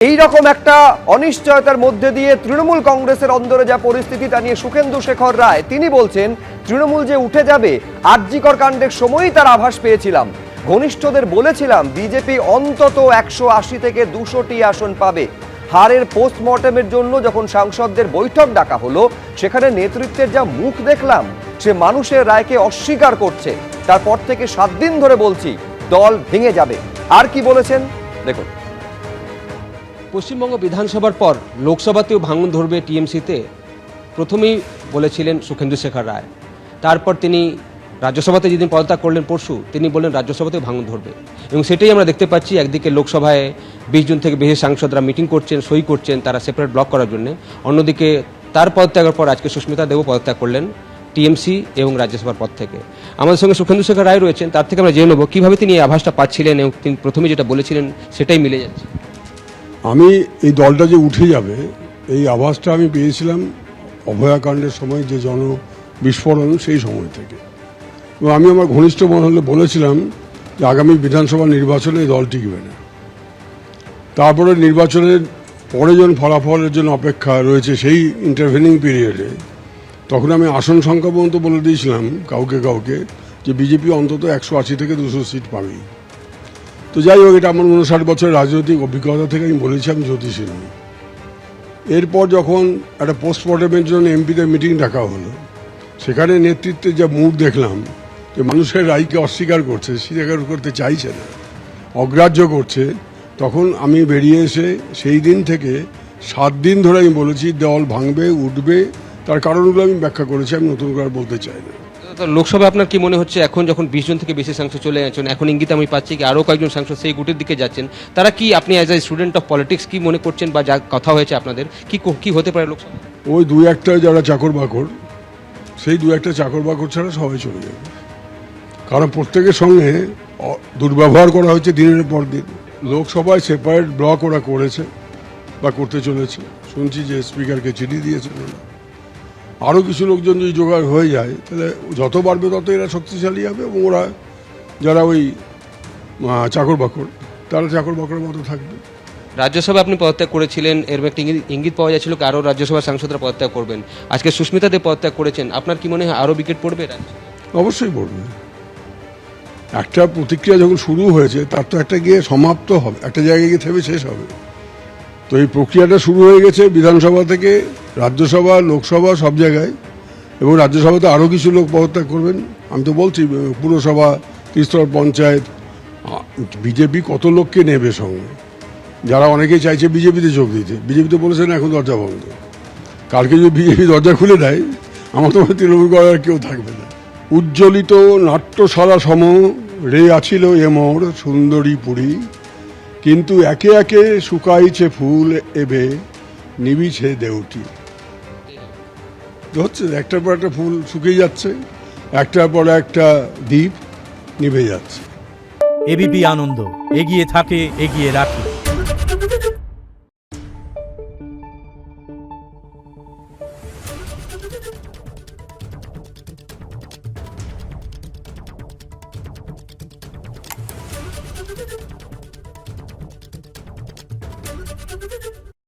এই রকম একটা অনিশ্চয়তার মধ্যে দিয়ে তৃণমূল কংগ্রেসের অন্দরে যা পরিস্থিতি তা নিয়ে সুখেন্দু শেখর রায় তিনি বলছেন, তৃণমূল যে উঠে যাবে আরজিকর কাণ্ডের সময়ই তার আভাস পেয়েছিলাম। ঘনিষ্ঠদের বলেছিলাম বিজেপি অন্তত 180 থেকে 200টি আসন পাবে। হারের পোস্টমর্টেমের জন্য যখন সাংসদদের বৈঠক ডাকা হলো, সেখানে নেতৃত্বের যা মুখ দেখলাম, সে মানুষের রায়কে অস্বীকার করছে। তারপর থেকে 7 দিন ধরে বলছি দল ভেঙে যাবে। আর কি বলেছেন দেখুন। পশ্চিমবঙ্গ বিধানসভার পর লোকসভাতেও ভাঙন ধরবে টিএমসিতে প্রথমেই বলেছিলেন সুখেন্দু শেখর রায়। তারপর তিনি রাজ্যসভাতে যেদিন পদত্যাগ করলেন পরশু, তিনি বললেন রাজ্যসভাতেও ভাঙন ধরবে, এবং সেটাই আমরা দেখতে পাচ্ছি। একদিকে লোকসভায় 20 জন থেকে বেশি সাংসদরা মিটিং করছেন, সই করছেন তারা সেপারেট ব্লক করার জন্য। অন্যদিকে তার পদত্যাগের পর আজকে সুস্মিতা দেবও পদত্যাগ করলেন টিএমসি এবং রাজ্যসভার পদ থেকে। আমাদের সঙ্গে সুখেন্দু শেখর রায় রয়েছেন, তার থেকে আমরা জেনে নেব কীভাবে তিনি এই আভাসটা পাচ্ছিলেন এবং তিনি প্রথমে যেটা বলেছিলেন সেটাই মিলে যাচ্ছে। আমি এই দলটা যে উঠে যাবে এই আভাসটা আমি পেয়েছিলাম অভয়াকাণ্ডের সময়, যে জনবিস্ফোরণ সেই সময় থেকে। এবং আমি আমার ঘনিষ্ঠ মহলে বলেছিলাম যে আগামী বিধানসভা নির্বাচনে এই দল টিকবে না। তারপরে নির্বাচনের পরে যখন ফলাফলের জন্য অপেক্ষা রয়েছে সেই ইন্টারভেনিং পিরিয়ডে, তখন আমি আসন সংখ্যা পর্যন্ত বলে দিয়েছিলাম কাউকে যে বিজেপি অন্তত 180 থেকে 200 সিট পাবেই। তো যাই হোক, এটা আমার 59 বছরের রাজনৈতিক অভিজ্ঞতা থেকে আমি বলেছি আমি জ্যোতিষী নই। এরপর যখন একটা পোস্টমর্টেমের জন্য এমপিদের মিটিং ডাকা হলো, সেখানে নেতৃত্বের যা মুখ দেখলাম যে মানুষের রায়কে অস্বীকার করছে, স্বীকার করতে চাইছে না, অগ্রাহ্য করছে, তখন আমি বেরিয়ে এসে সেই দিন থেকে 7 দিন ধরে আমি বলেছি দল ভাঙবে, উঠবে। তার কারণগুলো আমি ব্যাখ্যা করেছি, আমি নতুন করে বলতে চাই না। লোকসভা আপনার কি মনে হচ্ছে এখন যখন 20 জন থেকে বেশি সাংসদ চলে যাচ্ছেন, এখন ইঙ্গিত আমি পাচ্ছি কি আরও কয়েকজন সাংসদ সেই গুটের দিকে যাচ্ছেন, তারা কি আপনি as a student of politics কি মনে করছেন বা যা কথা হয়েছে আপনাদের কি হতে পারে লোকসভা? ওই 2-1টা যারা চাকর বাকর, সেই 2-1টা চাকর বাকর ছাড়া সবাই চলে যাবে। কারণ প্রত্যেকের সঙ্গে দুর্ব্যবহার করা হচ্ছে দিনের পর দিন। লোকসভায় সেপারেট ব্লক ওরা করেছে বা করতে চলেছে, শুনছি যে স্পিকারকে চিঠি দিয়েছে। আরও কিছু লোকজন যদি জোগাড় হয়ে যায় তাহলে যত বাড়বে তত এরা শক্তিশালী হবে, এবং ওরা যারা ওই চাকর বাকর, তারা চাকর বাকরের মতো থাকবে। রাজ্যসভা আপনি পদত্যাগ করেছিলেন, এর একটা ইঙ্গিত পাওয়া যাচ্ছিল কি আরও রাজ্যসভার সাংসদরা পদত্যাগ করবেন। আজকে সুস্মিতা দেব পদত্যাগ করেছেন, আপনার কি মনে হয় আরও উইকেট পড়বে? অবশ্যই পড়বে। একটা প্রতিক্রিয়া যখন শুরু হয়েছে তার তো একটা গিয়ে সমাপ্ত হবে, একটা জায়গায় গিয়ে থেমে শেষ হবে। তো এই প্রক্রিয়াটা শুরু হয়ে গেছে বিধানসভা থেকে রাজ্যসভা, লোকসভা, সব জায়গায়। এবং রাজ্যসভাতে আরও কিছু লোক পদত্যাগ করবেন। আমি তো বলছি পুরসভা, ত্রিস্তর পঞ্চায়েত, বিজেপি কত লোককে নেবে সঙ্গে, যারা অনেকেই চাইছে বিজেপিতে যোগ দিতে। বিজেপিতে বলেছে না, এখন দরজা বন্ধ। কালকে যদি বিজেপি দরজা খুলে দেয়, আমার তো তৃণমূল করার কেউ থাকবে না। উজ্জ্বলিত নাট্যশালা সম রে আছিল এ মোর সুন্দরী পুরী, কিন্তু একে একে শুকাইছে ফুল এবে নিবিছে দেউটি। হচ্ছে একটার পর একটা ফুল শুকিয়ে যাচ্ছে, একটার পর একটা দ্বীপ নিভে যাচ্ছে। এবিপি আনন্দ, এগিয়ে থাকে, এগিয়ে রাখে।